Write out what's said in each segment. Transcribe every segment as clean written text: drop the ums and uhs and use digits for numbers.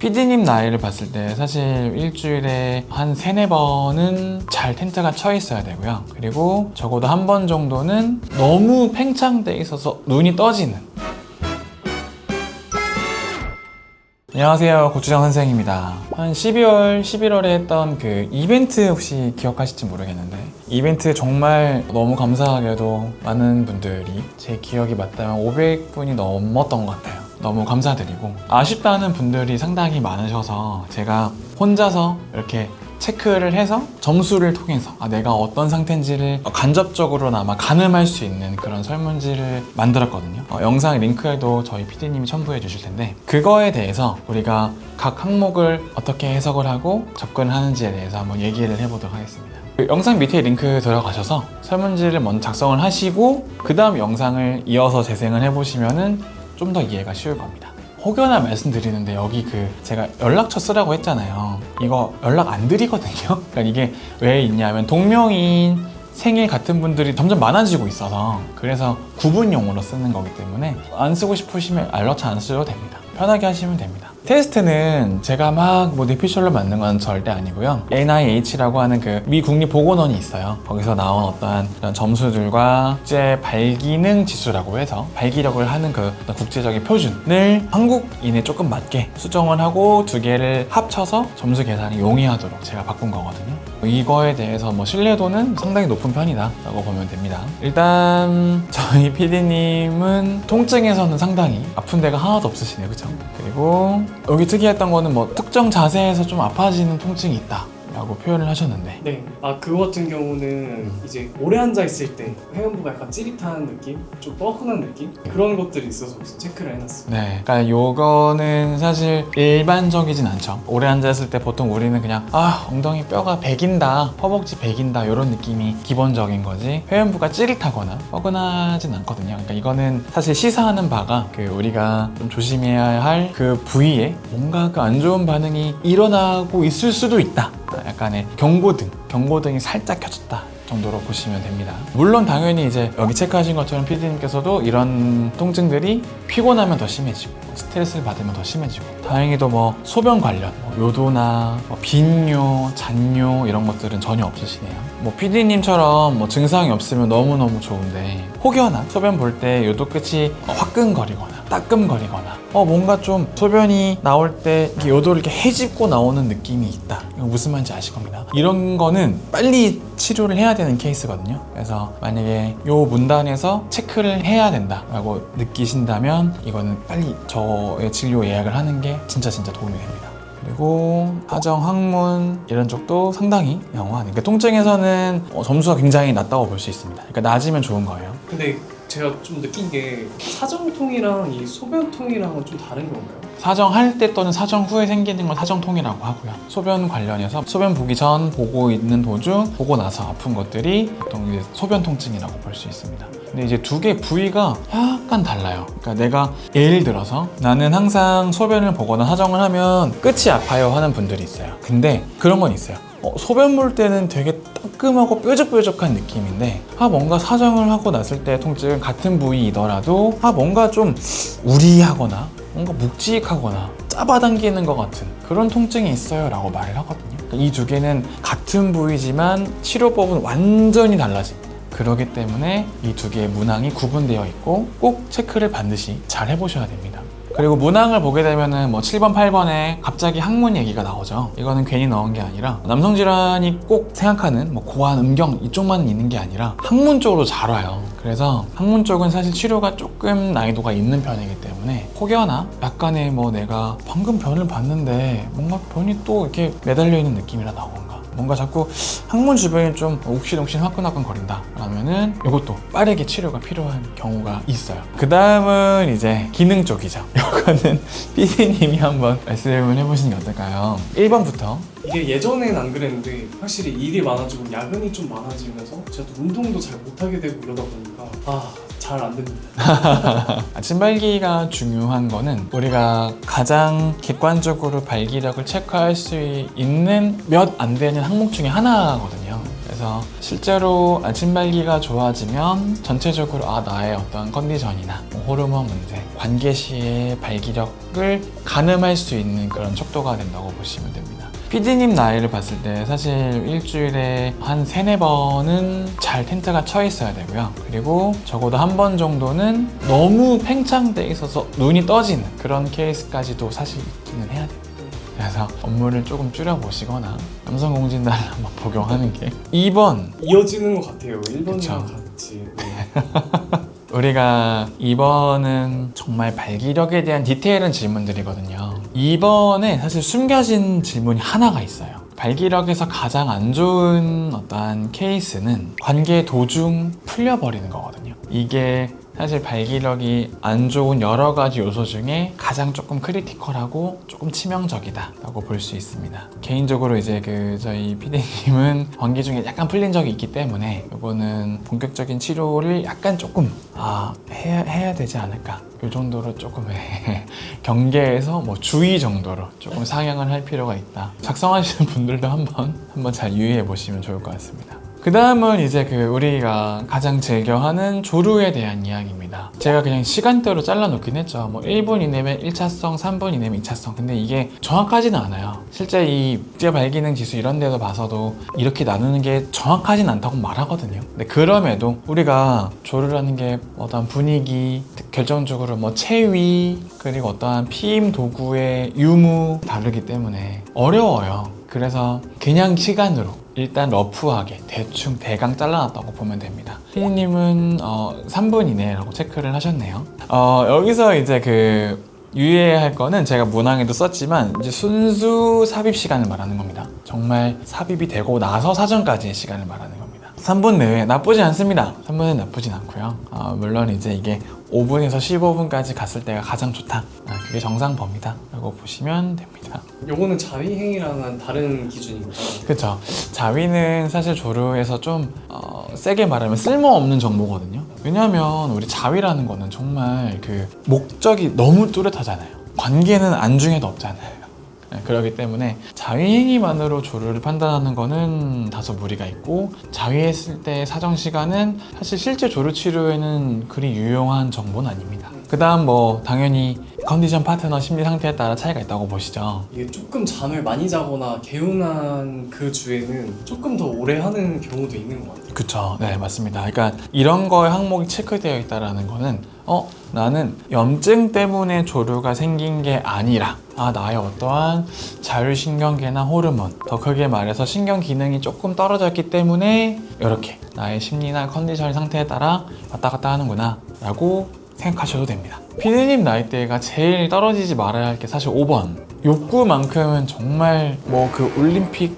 PD님 나이를 봤을 때 사실 일주일에 한 3-4번은 잘 텐트가 쳐 있어야 되고요. 그리고 적어도 한 번 정도는 너무 팽창돼 있어서 눈이 떠지는. 안녕하세요, 고추장 선생입니다. 한 12월, 11월에 했던 그 이벤트 혹시 기억하실지 모르겠는데, 이벤트 정말 너무 감사하게도 많은 분들이, 제 기억이 맞다면 500분이 넘었던 것 같아요. 너무 감사드리고, 아쉽다는 분들이 상당히 많으셔서 제가 혼자서 이렇게 체크를 해서 점수를 통해서 내가 어떤 상태인지를 간접적으로나마 가늠할 수 있는 그런 설문지를 만들었거든요. 영상 링크에도 저희 PD님이 첨부해 주실 텐데, 그거에 대해서 우리가 각 항목을 어떻게 해석을 하고 접근을 하는지에 대해서 한번 얘기를 해보도록 하겠습니다. 영상 밑에 링크 들어가셔서 설문지를 먼저 작성을 하시고 그 다음 영상을 이어서 재생을 해보시면은 좀 더 이해가 쉬울 겁니다. 혹여나 말씀드리는데, 여기 제가 연락처 쓰라고 했잖아요. 이거 연락 안 드리거든요. 그러니까 이게 왜 있냐면 동명이인 생일 같은 분들이 점점 많아지고 있어서, 그래서 구분용으로 쓰는 거기 때문에 안 쓰고 싶으시면 연락처 안 쓰셔도 됩니다. 편하게 하시면 됩니다. 테스트는 제가 막 뇌피셜로 만든 건 절대 아니고요. NIH라고 하는 그 미 국립보건원이 있어요. 거기서 나온 어떠한 그런 점수들과 국제 발기능 지수라고 해서 발기력을 하는 그 국제적인 표준을 한국인에 조금 맞게 수정을 하고 두 개를 합쳐서 점수 계산이 용이하도록 제가 바꾼 거거든요. 이거에 대해서 신뢰도는 상당히 높은 편이다 라고 보면 됩니다. 일단 저희 PD님은 통증에서는 상당히 아픈 데가 하나도 없으시네요, 그쵸? 그리고 여기 특이했던 거는 특정 자세에서 좀 아파지는 통증이 있다 라고 표현을 하셨는데, 네, 그거 같은 경우는 이제 오래 앉아 있을 때 회음부가 약간 찌릿한 느낌, 좀 뻐근한 느낌, 그런 것들이 있어서 체크를 해놨어요. 네, 그러니까 요거는 사실 일반적이진 않죠. 오래 앉아있을 때 보통 우리는 그냥 엉덩이 뼈가 베긴다, 허벅지 베긴다 이런 느낌이 기본적인 거지, 회음부가 찌릿하거나 뻐근하진 않거든요. 그러니까 이거는 사실 시사하는 바가 우리가 좀 조심해야 할 그 부위에 뭔가 안 좋은 반응이 일어나고 있을 수도 있다, 약간의 경고등이 살짝 켜졌다 정도로 보시면 됩니다. 물론 당연히 이제 여기 체크하신 것처럼 PD님께서도 이런 통증들이 피곤하면 더 심해지고 스트레스를 받으면 더 심해지고, 다행히도 소변 관련 요도나 빈뇨, 잔뇨 이런 것들은 전혀 없으시네요. PD님처럼 증상이 없으면 너무너무 좋은데, 혹여나 소변 볼 때 요도 끝이 화끈거리거나 따끔거리거나 뭔가 좀 소변이 나올 때 이렇게 요도를 이렇게 헤집고 나오는 느낌이 있다, 이거 무슨 말인지 아실 겁니다. 이런 거는 빨리 치료를 해야 되는 케이스거든요. 그래서 만약에 요 문단에서 체크를 해야 된다라고 느끼신다면 이거는 빨리 저의 진료 예약을 하는 게 진짜 도움이 됩니다. 그리고 사정, 항문 이런 쪽도 상당히 양호하네. 그러니까 통증에서는 점수가 굉장히 낮다고 볼 수 있습니다. 그러니까 낮으면 좋은 거예요. 근데 제가 좀 느낀 게 사정통이랑 이 소변통이랑은 좀 다른 건가요? 사정할 때 또는 사정 후에 생기는 걸 사정통이라고 하고요. 소변 관련해서 소변 보기 전, 보고 있는 도중, 보고 나서 아픈 것들이 보통 이제 소변 통증이라고 볼 수 있습니다. 근데 이제 두 개 부위가 약간 달라요. 그러니까 내가 예를 들어서 나는 항상 소변을 보거나 사정을 하면 끝이 아파요 하는 분들이 있어요. 근데 그런 건 있어요. 소변 볼 때는 되게 따끔하고 뾰족뾰족한 느낌인데 뭔가 사정을 하고 났을 때 통증은 같은 부위이더라도 뭔가 좀 우리하거나 뭔가 묵직하거나 잡아당기는 것 같은 그런 통증이 있어요 라고 말을 하거든요. 이 두 개는 같은 부위지만 치료법은 완전히 달라집니다. 그렇기 때문에 이 두 개의 문항이 구분되어 있고 꼭 체크를 반드시 잘 해보셔야 됩니다. 그리고 문항을 보게 되면은 7번, 8번에 갑자기 항문 얘기가 나오죠. 이거는 괜히 넣은 게 아니라 남성 질환이 꼭 생각하는 고환, 음경 이쪽만 있는 게 아니라 항문 쪽으로 잘 와요. 그래서 항문 쪽은 사실 치료가 조금 난이도가 있는 편이기 때문에 혹여나 약간의 내가 방금 변을 봤는데 뭔가 변이 또 이렇게 매달려 있는 느낌이라 나오건가, 뭔가 자꾸 항문 주변이 좀 욱신욱신 화끈화끈 거린다 라면은 이것도 빠르게 치료가 필요한 경우가 있어요. 그 다음은 이제 기능 쪽이죠. 이거는 PD님이 한번 말씀을 해보시는 게 어떨까요? 1번부터. 이게 예전엔 안 그랬는데 확실히 일이 많아지고 야근이 좀 많아지면서 제가 또 운동도 잘 못하게 되고 이러다 보니까 잘 안 됩니다. 아침 발기가 중요한 거는 우리가 가장 객관적으로 발기력을 체크할 수 있는 몇 안 되는 항목 중에 하나거든요. 그래서 실제로 아침 발기가 좋아지면 전체적으로 나의 어떤 컨디션이나 호르몬 문제, 관계 시의 발기력을 가늠할 수 있는 그런 척도가 된다고 보시면 됩니다. PD님 나이를 봤을 때 사실 일주일에 한 3-4번은 잘 텐트가 쳐 있어야 되고요. 그리고 적어도 한 번 정도는 너무 팽창돼 있어서 눈이 떠지는 그런 케이스까지도 사실 있기는 해야 돼요. 그래서 업무를 조금 줄여보시거나 남성공진단을 한번 복용하는 게 2번 이어지는 것 같아요. 1번이랑 그쵸. 같이. 우리가 2번은 정말 발기력에 대한 디테일한 질문들이거든요. 2번에 사실 숨겨진 질문이 하나가 있어요. 발기력에서 가장 안 좋은 어떠한 케이스는 관계 도중 풀려버리는 거거든요. 이게 사실 발기력이 안 좋은 여러 가지 요소 중에 가장 조금 크리티컬하고 조금 치명적이다 라고 볼 수 있습니다. 개인적으로 이제 저희 PD님은 관계 중에 약간 풀린 적이 있기 때문에 이거는 본격적인 치료를 약간 조금 해야 되지 않을까, 이 정도로 조금 경계에서 주의 정도로 조금 상향을 할 필요가 있다. 작성하시는 분들도 한번 잘 유의해 보시면 좋을 것 같습니다. 그 다음은 이제 우리가 가장 즐겨하는 조루에 대한 이야기입니다. 제가 그냥 시간대로 잘라놓긴 했죠. 1분 이내면 1차성, 3분 이내면 2차성. 근데 이게 정확하지는 않아요. 실제 이 국제 발기능 지수 이런 데도 봐서도 이렇게 나누는 게 정확하진 않다고 말하거든요. 근데 그럼에도 우리가 조루라는 게 어떤 분위기, 결정적으로 체위, 그리고 어떠한 피임 도구의 유무 다르기 때문에 어려워요. 그래서 그냥 시간으로 일단 러프하게 대충 대강 잘라놨다고 보면 됩니다. 피디님은 3분 이내라고 체크를 하셨네요. 여기서 이제 유의해야 할 거는 제가 문항에도 썼지만 이제 순수 삽입 시간을 말하는 겁니다. 정말 삽입이 되고 나서 사전까지의 시간을 말하는 겁니다. 3분 내외 나쁘지 않습니다. 3분은 나쁘진 않고요. 물론 이제 이게 5분에서 15분까지 갔을 때가 가장 좋다. 그게 정상 범위다 라고 보시면 됩니다. 요거는 자위행위랑은 다른 기준인 거죠? 그쵸. 자위는 사실 조류에서 좀 세게 말하면 쓸모없는 정보거든요. 왜냐하면 우리 자위라는 거는 정말 목적이 너무 뚜렷하잖아요. 관계는 안중에도 없잖아요. 그렇기 때문에 자위행위만으로 조류를 판단하는 거는 다소 무리가 있고, 자위했을 때 사정 시간은 사실 실제 조류 치료에는 그리 유용한 정보는 아닙니다. 그 다음 당연히 컨디션, 파트너, 심리 상태에 따라 차이가 있다고 보시죠. 이게 조금 잠을 많이 자거나 개운한 그 주에는 조금 더 오래 하는 경우도 있는 것 같아요. 그쵸. 네, 맞습니다. 그러니까 이런 거에 항목이 체크되어 있다라는 거는 나는 염증 때문에 조류가 생긴 게 아니라 나의 어떠한 자율신경계나 호르몬, 더 크게 말해서 신경 기능이 조금 떨어졌기 때문에 이렇게 나의 심리나 컨디션 상태에 따라 왔다 갔다 하는구나 라고 생각하셔도 됩니다. 피디님 나이대가 제일 떨어지지 말아야 할 게 사실 5번. 욕구만큼은 정말 올림픽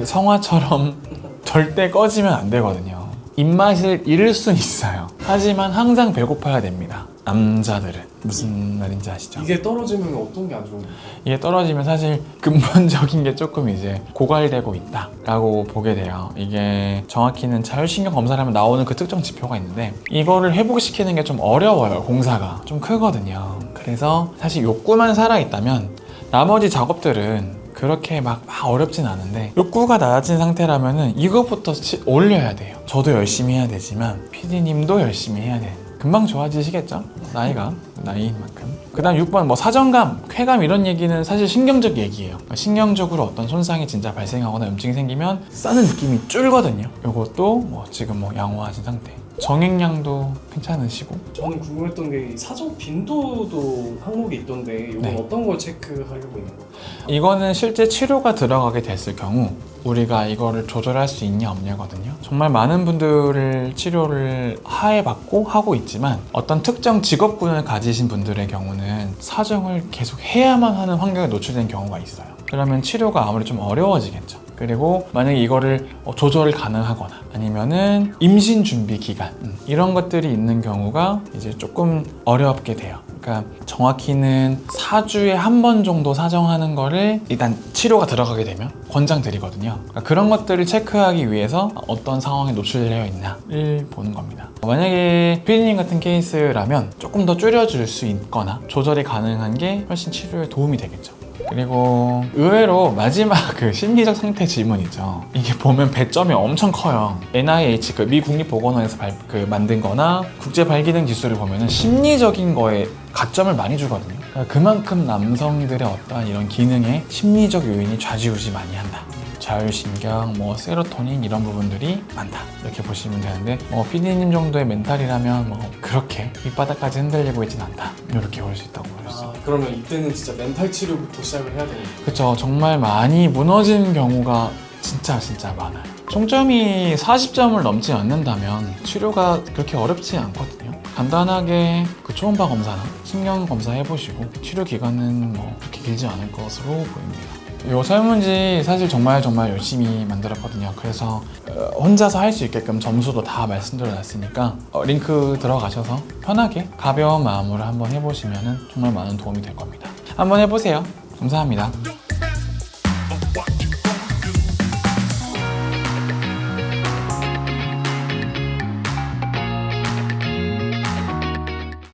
성화처럼 절대 꺼지면 안 되거든요. 입맛을 잃을 순 있어요. 하지만 항상 배고파야 됩니다. 남자들은. 무슨 말인지 아시죠? 이게 떨어지면 어떤 게 안 좋은 거예요? 이게 떨어지면 사실 근본적인 게 조금 이제 고갈되고 있다라고 보게 돼요. 이게 정확히는 자율신경 검사를 하면 나오는 그 특정 지표가 있는데, 이거를 회복시키는 게 좀 어려워요. 공사가 좀 크거든요. 그래서 사실 욕구만 살아있다면 나머지 작업들은 그렇게 막 어렵진 않은데, 욕구가 낮은 상태라면은 이것부터 올려야 돼요. 저도 열심히 해야 되지만 PD님도 열심히 해야 돼요. 금방 좋아지시겠죠? 나이인 만큼. 그 다음 6번 사정감, 쾌감 이런 얘기는 사실 신경적 얘기예요. 신경적으로 어떤 손상이 진짜 발생하거나 염증이 생기면 싸는 느낌이 줄거든요. 이것도 지금 양호하신 상태. 정액량도 괜찮으시고. 저는 궁금했던 게 사정 빈도도 항목이 있던데 이건 네. 어떤 걸 체크하려고 있는 거예요? 이거는 실제 치료가 들어가게 됐을 경우 우리가 이거를 조절할 수 있냐 없냐거든요. 정말 많은 분들을 치료를 하해받고 하고 있지만, 어떤 특정 직업군을 가지신 분들의 경우는 사정을 계속 해야만 하는 환경에 노출된 경우가 있어요. 그러면 치료가 아무래도 좀 어려워지겠죠. 그리고 만약에 이거를 조절을 가능하거나 아니면은 임신 준비 기간 이런 것들이 있는 경우가 이제 조금 어렵게 돼요. 그러니까 정확히는 4주에 한 번 정도 사정하는 거를 일단 치료가 들어가게 되면 권장드리거든요. 그러니까 그런 것들을 체크하기 위해서 어떤 상황에 노출되어 있나를 보는 겁니다. 만약에 피디님 같은 케이스라면 조금 더 줄여줄 수 있거나 조절이 가능한 게 훨씬 치료에 도움이 되겠죠. 그리고 의외로 마지막 그 심리적 상태 질문이죠. 이게 보면 배점이 엄청 커요. NIH 그 미 국립보건원에서 만든 거나 국제 발기능 지수를 보면은 심리적인 거에 가점을 많이 주거든요. 그러니까 그만큼 남성들의 어떠한 이런 기능에 심리적 요인이 좌지우지 많이 한다. 자율신경, 세로토닌 이런 부분들이 많다 이렇게 보시면 되는데 PD님 정도의 멘탈이라면 그렇게 밑바닥까지 흔들리고 있진 않다 이렇게 볼 수 있다고 볼 수 있어요. 그러면 이때는 진짜 멘탈 치료부터 시작을 해야 되는 거예요? 그쵸. 정말 많이 무너지는 경우가 진짜 많아요. 총점이 40점을 넘지 않는다면 치료가 그렇게 어렵지 않거든요. 간단하게 그 초음파 검사나 신경 검사 해보시고 치료 기간은 그렇게 길지 않을 것으로 보입니다. 이 설문지 사실 정말 열심히 만들었거든요. 그래서 혼자서 할 수 있게끔 점수도 다 말씀드려놨으니까 링크 들어가셔서 편하게 가벼운 마음으로 한번 해보시면 정말 많은 도움이 될 겁니다. 한번 해보세요. 감사합니다.